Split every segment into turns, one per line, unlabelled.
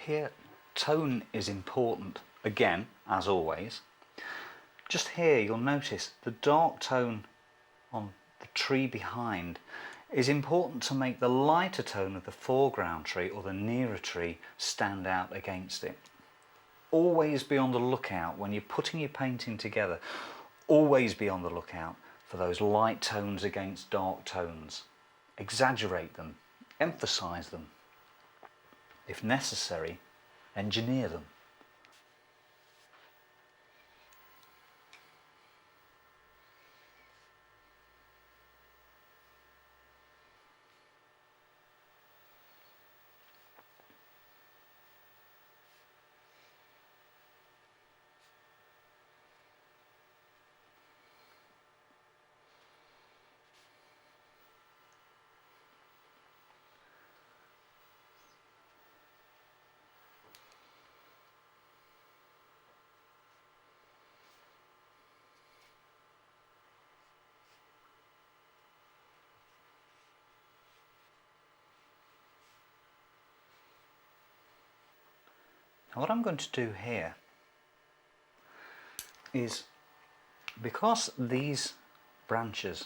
here, tone is important again, as always. Just here you'll notice the dark tone on the tree behind is important to make the lighter tone of the foreground tree or the nearer tree stand out against it. Always be on the lookout when you're putting your painting together, always be on the lookout for those light tones against dark tones. Exaggerate them, emphasize them. If necessary, engineer them. Now what I'm going to do here is, because these branches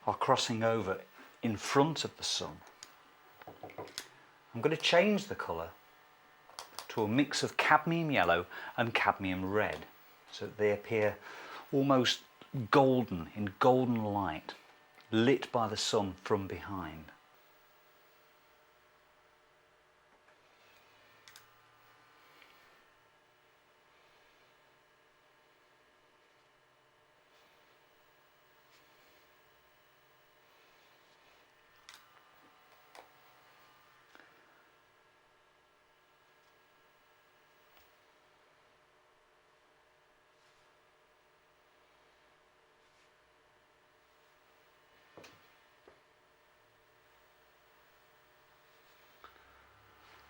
are crossing over in front of the sun, I'm going to change the colour to a mix of cadmium yellow and cadmium red, so that they appear almost golden, in golden light, lit by the sun from behind.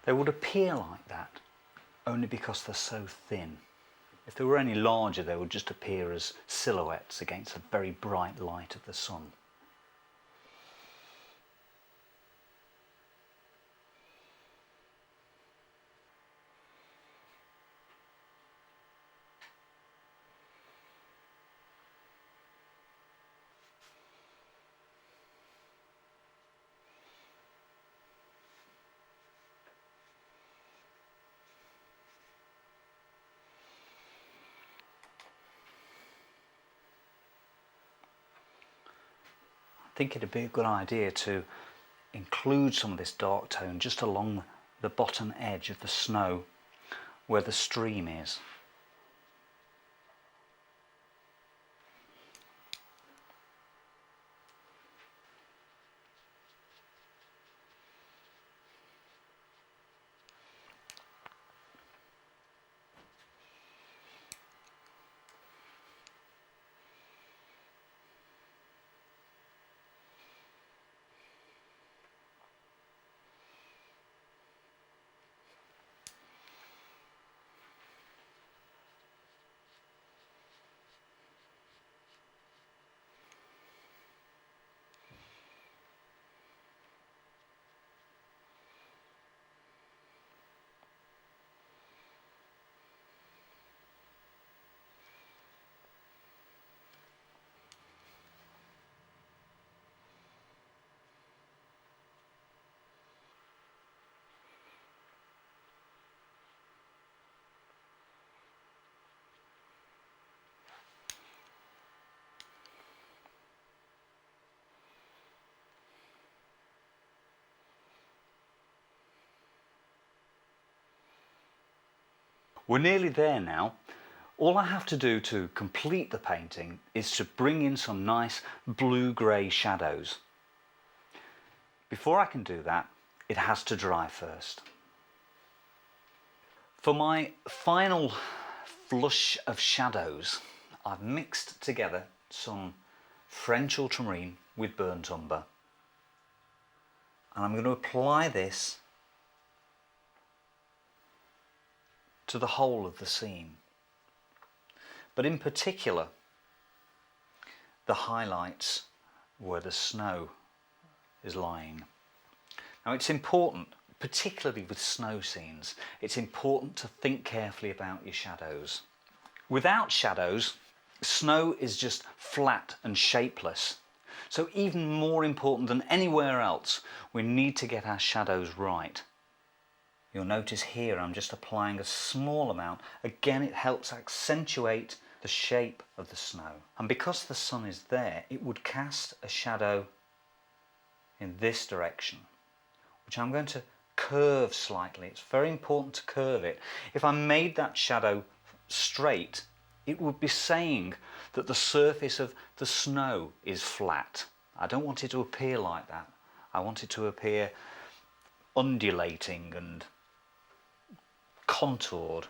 They would appear like that only because they're so thin. If they were any larger, they would just appear as silhouettes against the very bright light of the sun. I think it'd be a good idea to include some of this dark tone just along the bottom edge of the snow where the stream is. We're nearly there now. All I have to do to complete the painting is to bring in some nice blue-grey shadows. Before I can do that, it has to dry first. For my final flush of shadows, I've mixed together some French ultramarine with burnt umber, and I'm going to apply this to the whole of the scene, but in particular the highlights where the snow is lying. Now it's important particularly with snow scenes, it's important to think carefully about your shadows. Without shadows, snow is just flat and shapeless. So even more important than anywhere else, we need to get our shadows right. You'll notice here I'm just applying a small amount. Again, it helps accentuate the shape of the snow. And because the sun is there, it would cast a shadow in this direction, which I'm going to curve slightly. It's very important to curve it. If I made that shadow straight, it would be saying that the surface of the snow is flat. I don't want it to appear like that. I want it to appear undulating and contoured.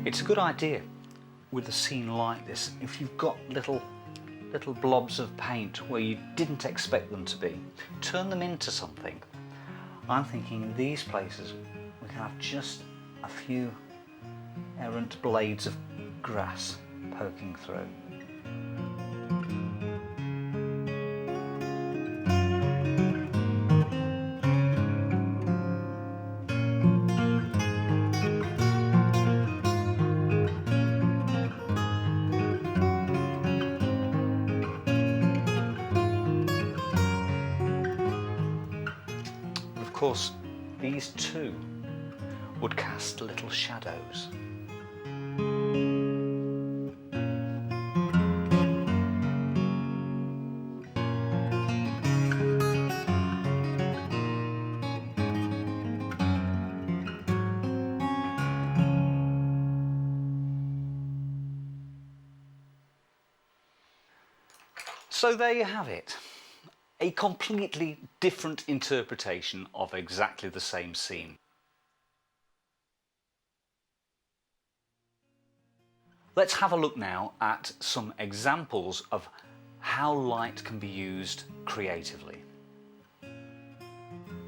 It's a good idea with a scene like this, if you've got little blobs of paint where you didn't expect them to be, turn them into something. I'm thinking in these places we can have just a few errant blades of grass poking through. Of course, these two would cast little shadows. So there you have it. A completely different interpretation of exactly the same scene. Let's have a look now at some examples of how light can be used creatively.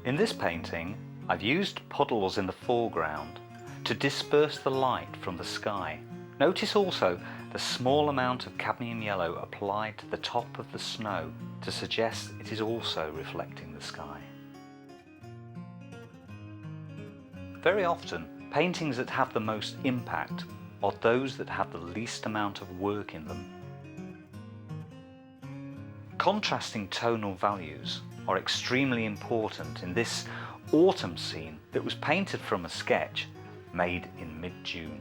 In this painting, I've used puddles in the foreground to disperse the light from the sky. Notice also the small amount of cadmium yellow applied to the top of the snow to suggest it is also reflecting the sky. Very often, paintings that have the most impact are those that have the least amount of work in them. Contrasting tonal values are extremely important in this autumn scene that was painted from a sketch made in mid-June.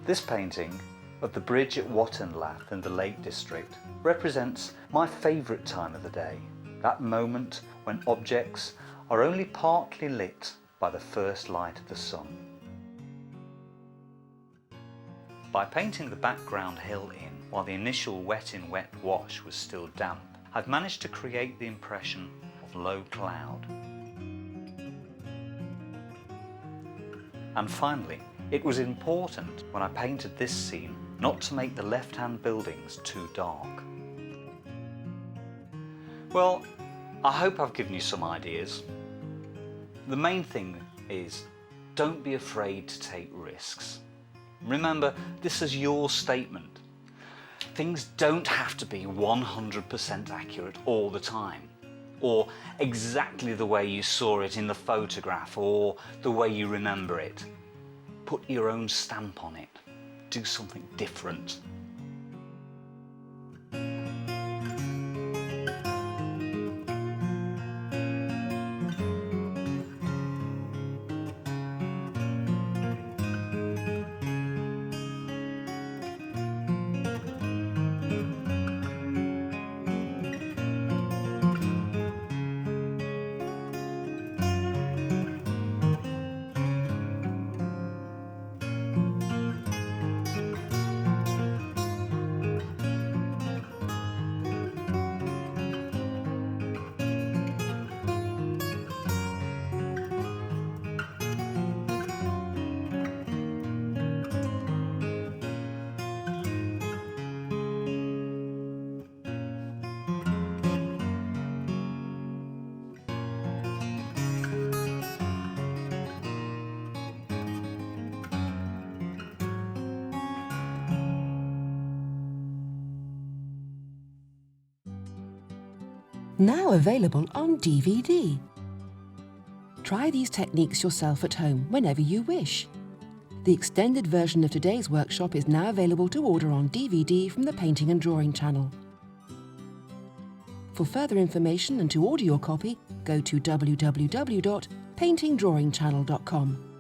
This painting of the bridge at Watercolour in the Lake District represents my favourite time of the day, that moment when objects are only partly lit by the first light of the sun. By painting the background hill in while the initial wet in wet wash was still damp, I've managed to create the impression of low cloud. And finally, it was important when I painted this scene not to make the left-hand buildings too dark. Well, I hope I've given you some ideas. The main thing is, don't be afraid to take risks. Remember, this is your statement. Things don't have to be 100% accurate all the time, or exactly the way you saw it in the photograph, or the way you remember it. Put your own stamp on it. Do something different.
Now available on DVD. Try these techniques yourself at home whenever you wish. The extended version of today's workshop is now available to order on DVD from the Painting and Drawing channel. For further information and to order your copy, go to www.paintingdrawingchannel.com.